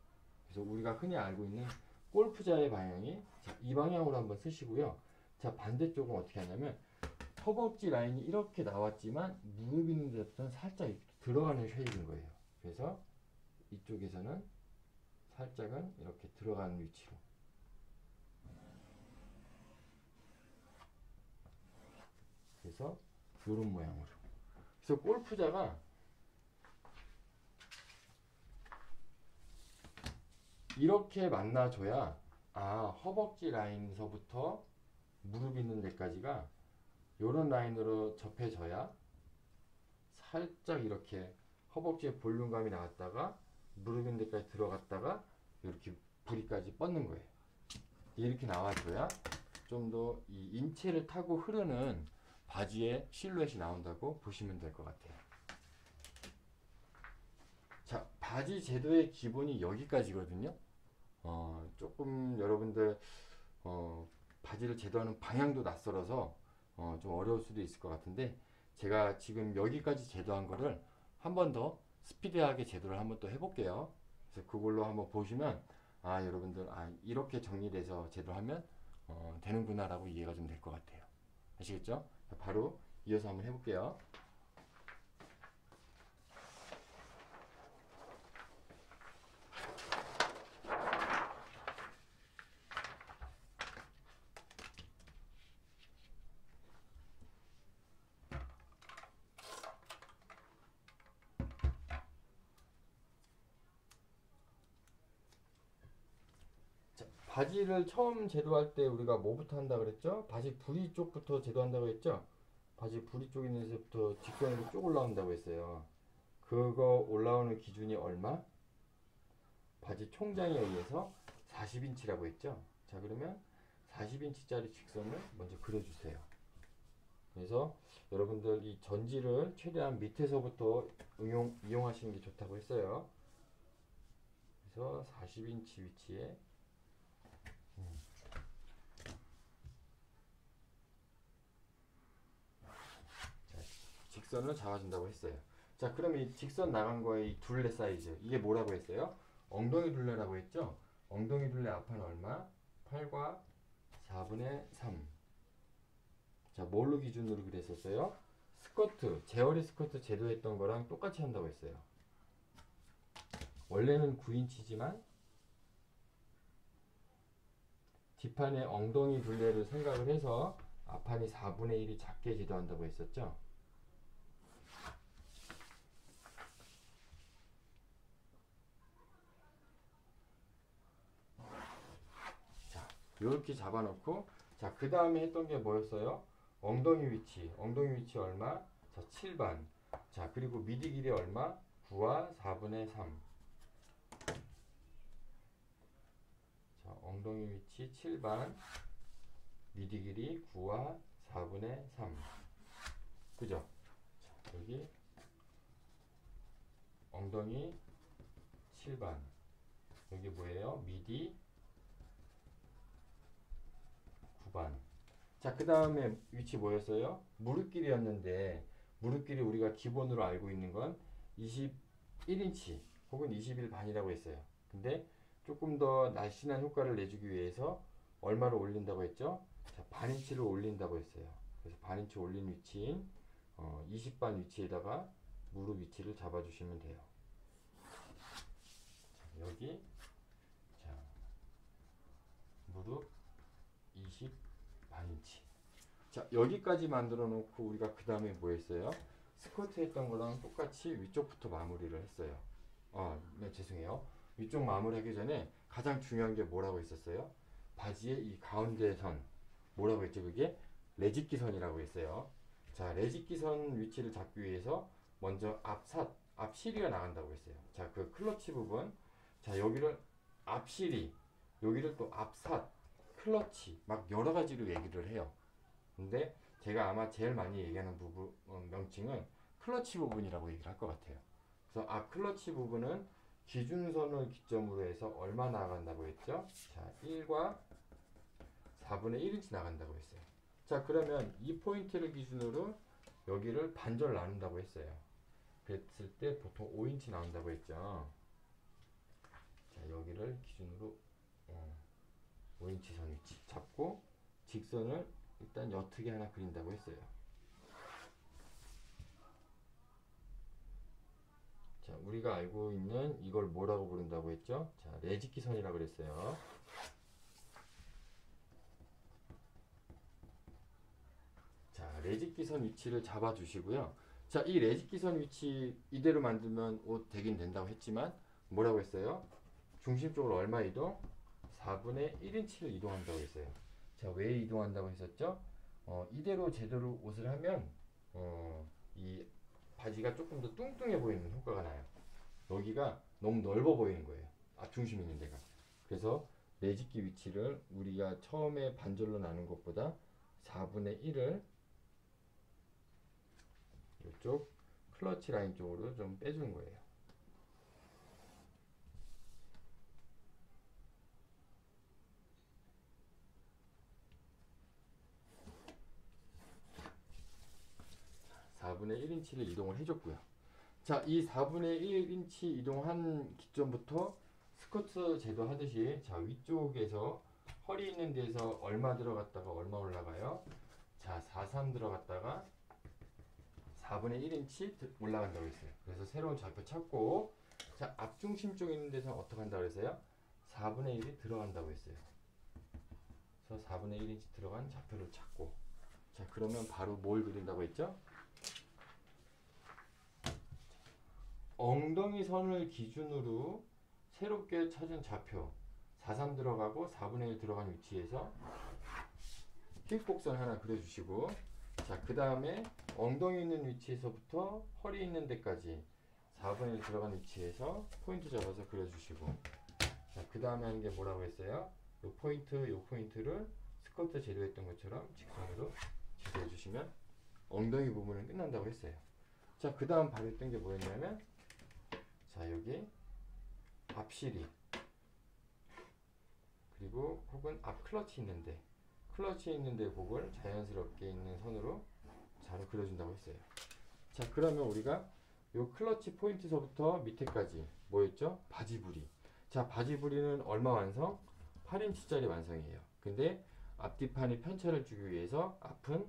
그래서 우리가 흔히 알고 있는 골프자의 방향이, 자, 이 방향으로 한번 쓰시고요. 자, 반대쪽은 어떻게 하냐면 허벅지 라인이 이렇게 나왔지만 무릎 있는 데부터는 살짝 이렇게 들어가는 쉐입인 거예요. 그래서 이쪽에서는 살짝은 이렇게 들어가는 위치로. 그래서 이런 모양으로. 그래서 골프자가 이렇게 만나줘야, 허벅지 라인서부터 무릎 있는 데까지가 이런 라인으로 접해져야 살짝 이렇게 허벅지에 볼륨감이 나왔다가 무릎 있는 데까지 들어갔다가 이렇게 부리까지 뻗는 거예요. 이렇게 나와줘야 좀 더 이 인체를 타고 흐르는 바지의 실루엣이 나온다고 보시면 될 것 같아요. 자, 바지 제도의 기본이 여기까지거든요. 조금 여러분들 바지를 제도하는 방향도 낯설어서 좀 어려울 수도 있을 것 같은데, 제가 지금 여기까지 제도한 거를 한 번 더 스피디하게 제도를 한번 또 해볼게요. 그래서 그걸로 한번 보시면 여러분들 이렇게 정리돼서 제도하면 되는구나 라고 이해가 좀 될 것 같아요. 아시겠죠? 바로 이어서 한번 해볼게요. 바지를 처음 제도할 때 우리가 뭐부터 한다 그랬죠? 바지 부리 쪽부터 제도한다고 했죠? 바지 부리 쪽 있는 데서부터 직선으로 쭉 올라온다고 했어요. 그거 올라오는 기준이 얼마? 바지 총장에 의해서 40인치라고 했죠? 자, 그러면 40인치짜리 직선을 먼저 그려주세요. 그래서 여러분들 이 전지를 최대한 밑에서부터 이용하시는 게 좋다고 했어요. 그래서 40인치 위치에 직선을 잡아준다고 했어요. 자, 그럼 이 직선 나간 거의 이 둘레 사이즈, 이게 뭐라고 했어요? 엉덩이 둘레라고 했죠? 엉덩이 둘레 앞판 얼마? 8과 4분의 3. 자, 뭘로 기준으로 그랬었어요? 스커트, 제어리 스커트 제도했던 거랑 똑같이 한다고 했어요. 원래는 9인치지만 뒷판에 엉덩이 둘레를 생각을 해서 앞판이 4분의 1이 작게 제도한다고 했었죠. 자, 이렇게 잡아놓고, 자, 그 다음에 했던 게 뭐였어요? 엉덩이 위치 얼마? 자, 7반. 자, 그리고 미디 길이 얼마? 9와 4분의 3. 자, 엉덩이 위치 7반, 미디 길이 9와 4분의 3. 그죠? 자, 여기 엉덩이 7반. 여기 뭐예요? 미디 9반. 자, 그 다음에 위치 뭐였어요? 무릎 길이였는데, 무릎 길이 우리가 기본으로 알고 있는 건 21인치 혹은 21반이라고 했어요. 근데 조금 더 날씬한 효과를 내주기 위해서 얼마를 올린다고 했죠? 자, 반인치를 올린다고 했어요. 그래서 반인치 올린 위치인 20반 위치에다가 무릎 위치를 잡아주시면 돼요. 자, 여기 자, 무릎 20반인치. 자, 여기까지 만들어 놓고 우리가 그 다음에 뭐 했어요? 스쿼트 했던 거랑 똑같이 위쪽부터 마무리를 했어요. 네, 죄송해요. 위쪽 마무리하기 전에 가장 중요한 게 뭐라고 했었어요? 바지의 이 가운데 선 뭐라고 했죠? 그게 레짓기선이라고 했어요. 자, 레짓기선 위치를 잡기 위해서 먼저 앞시리가 나간다고 했어요. 자, 그 클러치 부분, 자, 여기를 앞시리, 여기를 또 앞삿, 클러치 막 여러 가지로 얘기를 해요. 근데 제가 아마 제일 많이 얘기하는 부분 명칭은 클러치 부분이라고 얘기를 할 것 같아요. 그래서 앞 클러치 부분은 기준선을 기점으로 해서 얼마 나간다고 했죠? 자, 1과 4분의 1인치 나간다고 했어요. 자, 그러면 이 포인트를 기준으로 여기를 반절 나눈다고 했어요. 그랬을 때 보통 5인치 나온다고 했죠. 자, 여기를 기준으로 5인치 선 위치 잡고 직선을 일단 옅게 하나 그린다고 했어요. 자, 우리가 알고 있는 이걸 뭐라고 부른다고 했죠? 자, 레짓기선이라고 그랬어요. 자, 레짓기선 위치를 잡아 주시고요. 자, 이 레짓기선 위치 이대로 만들면 옷 되긴 된다고 했지만 뭐라고 했어요? 중심 쪽으로 얼마 이동? 4분의 1인치를 이동한다고 했어요. 자, 왜 이동한다고 했었죠? 이대로 제대로 옷을 하면 이 바지가 조금 더 뚱뚱해 보이는 효과가 나요. 여기가 너무 넓어 보이는 거예요. 앞중심 있는 데가. 그래서 내집기 위치를 우리가 처음에 반절로 나눈 것보다 4분의 1을 이쪽 클러치 라인 쪽으로 좀 빼주는 거예요. 자, 4분의 1인치를 이동을 해줬고요. 자, 이 4분의 1인치 이동한 기점부터 스커트 제도 하듯이 자, 위쪽에서 허리 있는 데서 얼마 들어갔다가 얼마 올라가요? 자, 43 들어갔다가 4분의 1인치 올라간다고 했어요. 그래서 새로운 좌표 찾고 자, 앞중심 쪽 있는 데서 어떻게 한다고 했어요? 4분의 1이 들어간다고 했어요. 그래서 4분의 1인치 들어간 좌표를 찾고 자, 그러면 바로 뭘 그린다고 했죠? 엉덩이 선을 기준으로 새롭게 찾은 좌표 43 들어가고 4분의 1 들어간 위치에서 휙곡선 하나 그려주시고 자, 그 다음에 엉덩이 있는 위치에서부터 허리 있는 데까지 4분의 1 들어간 위치에서 포인트 잡아서 그려주시고 자, 그 다음에 하는 게 뭐라고 했어요? 요 포인트를 스커트 제도했던 것처럼 직선으로 제도해 주시면 엉덩이 부분은 끝난다고 했어요. 자, 그 다음 바로 했던 게 뭐였냐면 자, 여기 앞시리 그리고 혹은 앞 클러치 있는데 곡을 자연스럽게 있는 선으로 자로 그려준다고 했어요. 자, 그러면 우리가 요 클러치 포인트서부터 밑에까지 뭐였죠? 바지 부리. 자, 바지 부리는 얼마 완성? 8인치짜리 완성이에요. 근데 앞뒤판이 편차를 주기 위해서 앞은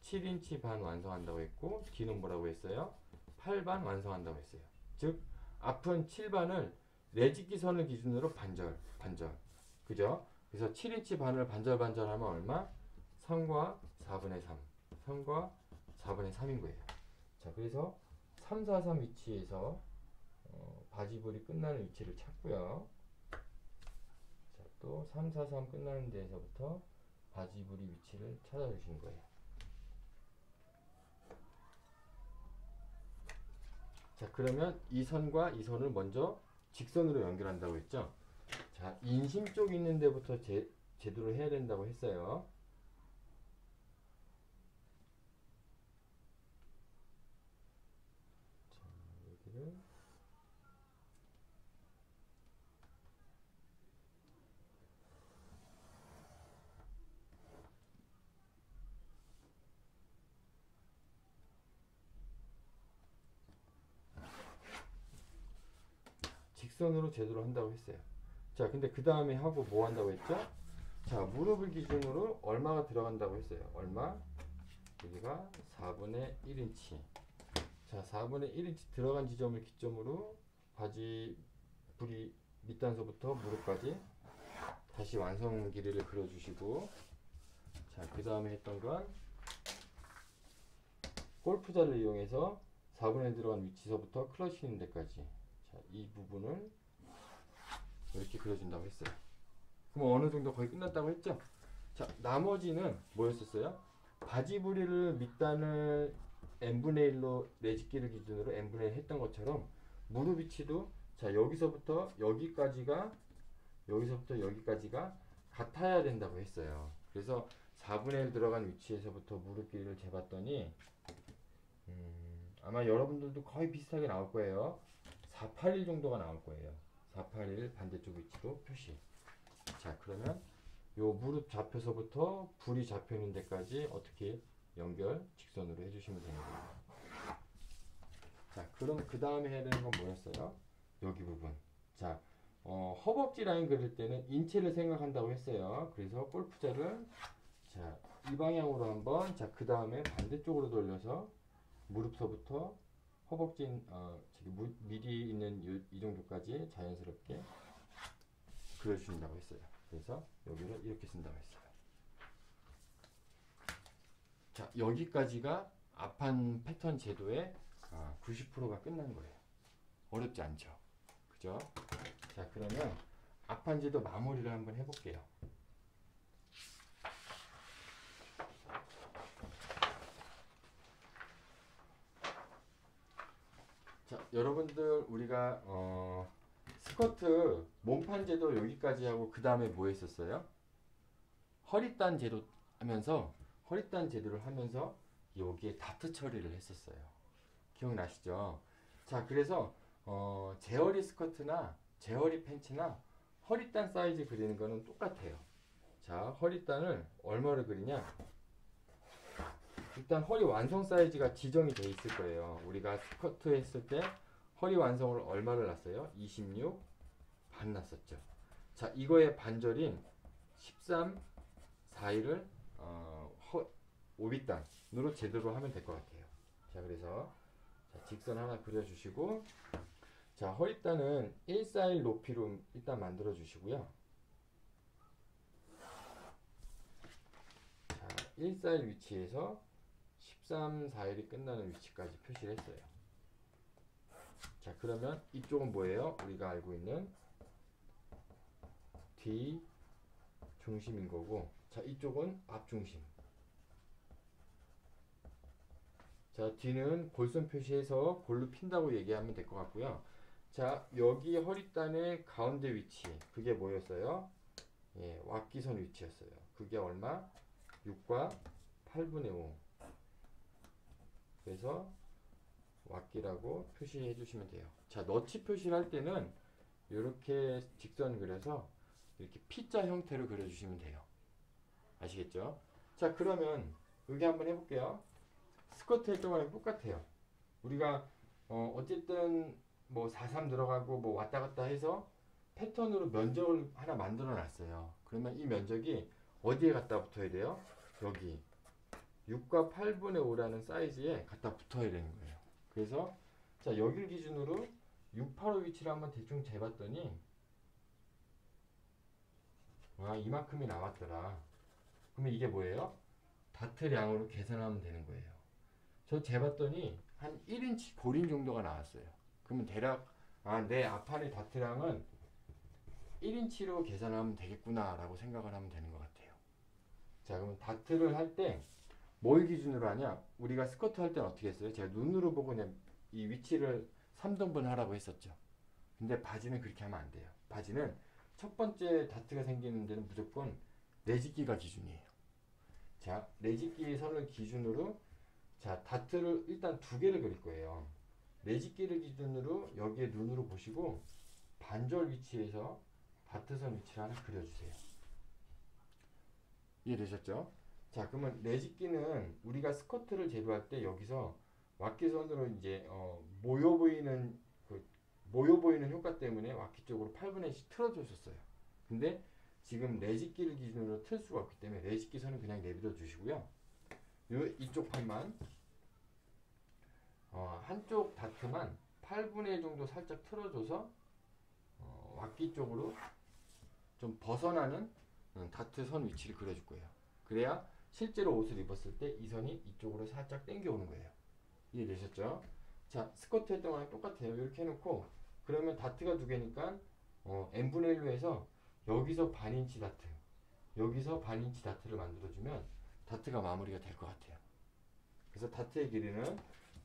7인치 반 완성한다고 했고 뒤는 뭐라고 했어요? 8반 완성한다고 했어요. 즉 앞은 7반을 내직기 선을 기준으로 반절. 그죠? 그래서 7인치 반을 반절하면 얼마? 3과 4분의 3. 3과 4분의 3인 거예요. 자, 그래서 3, 4, 3 위치에서 바지불이 끝나는 위치를 찾고요. 자, 또 3, 4, 3 끝나는 데에서부터 바지불이 위치를 찾아주시는 거예요. 자, 그러면 이 선과 이 선을 먼저 직선으로 연결한다고 했죠. 자, 인심 쪽 있는 데부터 제도를 해야 된다고 했어요. 자, 여기를 직선으로 제도를 한다고 했어요. 자, 근데 그 다음에 하고 뭐 한다고 했죠? 자, 무릎을 기준으로 얼마가 들어간다고 했어요. 얼마? 여기가 4분의 1인치. 자, 4분의 1인치 들어간 지점을 기점으로 바지 부리 밑단서부터 무릎까지 다시 완성 길이를 그려주시고, 자, 그 다음에 했던 건 골프자를 이용해서 4분의 1 들어간 위치서부터 클러치 있는 데까지, 자, 이 부분을 이렇게 그려준다고 했어요. 그럼 어느 정도 거의 끝났다고 했죠? 자, 나머지는 뭐였었어요? 바지 부리를 밑단을 n분의 1로 내집기를 기준으로 n분의 1 했던 것처럼 무릎 위치도, 자, 여기서부터 여기까지가 같아야 된다고 했어요. 그래서 4분의 1 들어간 위치에서부터 무릎 길이를 재봤더니 아마 여러분들도 거의 비슷하게 나올 거예요. 481 정도가 나올 거예요. 481 반대쪽 위치로 표시. 자, 그러면 요 무릎 잡혀서부터 불이 잡혀 있는 데까지 어떻게 연결 직선으로 해주시면 됩니다. 자, 그럼 그 다음에 해야 되는 건 뭐였어요? 여기 부분. 자, 허벅지 라인 그릴 때는 인체를 생각한다고 했어요. 그래서 골프자를, 자, 이 방향으로 한번, 자, 그 다음에 반대쪽으로 돌려서 무릎서부터 허벅지, 저기 미리 있는 이 정도까지 자연스럽게 그려주신다고 했어요. 그래서 여기를 이렇게 쓴다고 했어요. 자, 여기까지가 앞판 패턴 제도의 90%가 끝난 거예요. 어렵지 않죠? 그죠? 자, 그러면 앞판 제도 마무리를 한번 해볼게요. 자, 여러분들 우리가 스쿼트 몸판 제도 여기까지 하고 그 다음에 뭐 했었어요? 허리단 제도 하면서, 허리단 제도를 하면서 여기에 다트 처리를 했었어요. 기억나시죠? 자, 그래서 제어리 스커트나 제어리 팬츠나 허리단 사이즈 그리는 거는 똑같아요. 자, 허리단을 얼마를 그리냐? 일단 허리 완성 사이즈가 지정이 돼 있을 거예요. 우리가 스커트 했을 때 허리 완성을 얼마를 놨어요? 26 반 놨었죠. 자, 이거의 반절인 13 4일을 오빗단으로 제대로 하면 될 것 같아요. 자, 그래서 자, 직선 하나 그려주시고, 자, 허리단은 141 높이로 일단 만들어 주시고요. 자, 141 위치에서 13 4일이 끝나는 위치까지 표시를 했어요. 자, 그러면 이쪽은 뭐예요? 우리가 알고 있는 뒤 중심인 거고, 자, 이쪽은 앞 중심. 자, 뒤는 골선 표시해서 골로 핀다고 얘기하면 될 것 같고요. 자, 여기 허리단의 가운데 위치, 그게 뭐였어요? 예, 왁기선 위치였어요. 그게 얼마? 6과 8분의 5. 그래서 왁기라고 표시해 주시면 돼요. 자, 너치 표시를 할 때는 이렇게 직선 그려서 이렇게 P자 형태로 그려주시면 돼요. 아시겠죠? 자, 그러면 여기 한번 해볼게요. 스쿼트 할 동안에 똑같아요. 우리가 어쨌든 뭐 43 들어가고 뭐 왔다 갔다 해서 패턴으로 면적을 하나 만들어 놨어요. 그러면 이 면적이 어디에 갖다 붙어야 돼요? 여기 6과 8분의 5라는 사이즈에 갖다 붙어야 되는 거예요. 그래서 자, 여기를 기준으로 6, 8, 5 위치를 한번 대충 재봤더니 와, 이만큼이 남았더라. 그러면 이게 뭐예요? 다트량으로 계산하면 되는 거예요. 저 재봤더니 한 1인치 고린 정도가 나왔어요. 그러면 대략 내 앞판의 다트량은 1인치로 계산하면 되겠구나 라고 생각을 하면 되는 것 같아요. 자, 그러면 다트를 할 때 뭘 기준으로 하냐? 우리가 스커트 할 때는 어떻게 했어요? 제가 눈으로 보고 그냥 이 위치를 3등분 하라고 했었죠. 근데 바지는 그렇게 하면 안 돼요. 바지는 첫 번째 다트가 생기는 데는 무조건 내집기가 기준이에요. 자, 내집기 선을 기준으로 자, 다트를 일단 두 개를 그릴 거예요. 내집기를 기준으로 여기에 눈으로 보시고 반절 위치에서 다트선 위치를 하나 그려주세요. 이해되셨죠? 자, 그러면 내집기는 우리가 스커트를 제조할 때 여기서 와키선으로 이제 모여 보이는 효과 때문에 와키 쪽으로 8분의 1씩 틀어줬었어요. 근데 지금 내집기를 기준으로 틀 수가 없기 때문에 내집기 선은 그냥 내버려 주시고요. 이쪽 판만 한쪽 다트만 8분의 1 정도 살짝 틀어줘서 와키 쪽으로 좀 벗어나는 다트 선 위치를 그려줄 거예요. 그래야 실제로 옷을 입었을 때 이 선이 이쪽으로 살짝 당겨 오는 거예요. 이해되셨죠? 자, 스커트 했던 거랑 똑같아요. 이렇게 해놓고 그러면 다트가 두 개니까 n분의 1로 해서 여기서 반인치 다트, 여기서 반인치 다트를 만들어주면 다트가 마무리가 될 것 같아요. 그래서 다트의 길이는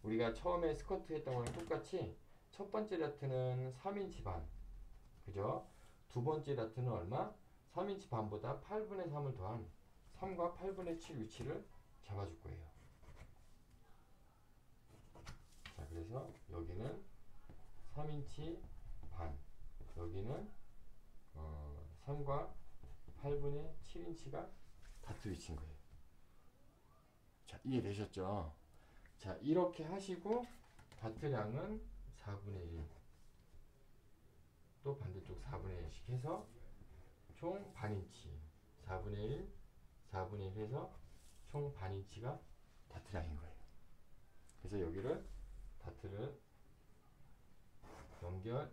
우리가 처음에 스커트 했던 거랑 똑같이 첫 번째 다트는 3인치 반, 그죠? 두 번째 다트는 얼마? 3인치 반보다 8분의 3을 더한 3과 8분의 7 위치를 잡아줄 거예요. 자, 그래서 여기는 3인치 반, 여기는 3과 8분의 7인치가 다트 위치인 거예요. 자, 이해되셨죠? 자, 이렇게 하시고 다트량은 4분의 1, 또 반대쪽 4분의 1씩 해서 총 반인치, 4분의 1, 4분의 1 해서 총 반인치가 다트량인 거예요. 그래서 여기를 다트를 연결,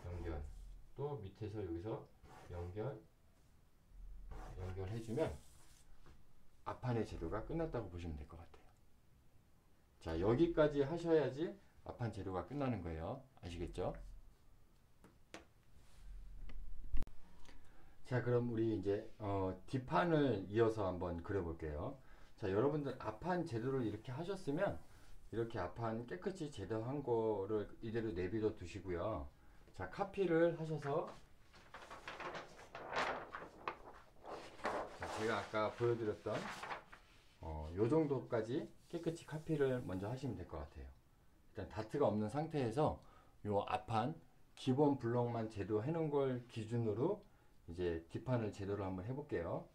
연결, 또 밑에서 여기서 연결해주면 앞판의 재료가 끝났다고 보시면 될 것 같아요. 자, 여기까지 하셔야지 앞판 재료가 끝나는 거예요. 아시겠죠? 자, 그럼 우리 이제 뒷판을 이어서 한번 그려볼게요. 자, 여러분들 앞판 재료를 이렇게 하셨으면 이렇게 앞판 깨끗이 제거한 거를 이대로 내비둬 두시고요. 자, 카피를 하셔서 자, 제가 아까 보여드렸던 요 정도까지 깨끗이 카피를 먼저 하시면 될 것 같아요. 일단 다트가 없는 상태에서 요 앞판 기본 블럭만 제도해 놓은 걸 기준으로 이제 뒷판을 제도를 한번 해볼게요.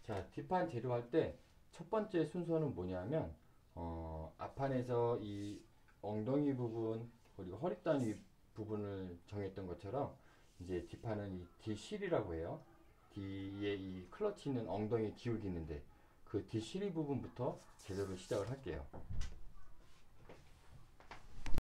자, 뒷판 제도할 때 첫 번째 순서는 뭐냐면 앞판에서 이 엉덩이 부분 그리고 허리단 부분을 정했던 것처럼 이제 뒷판은 이 D실이라고 해요. 뒤에 이 클러치 있는 엉덩이 기울기 있는데 그 D실이 부분부터 제대로 시작을 할게요.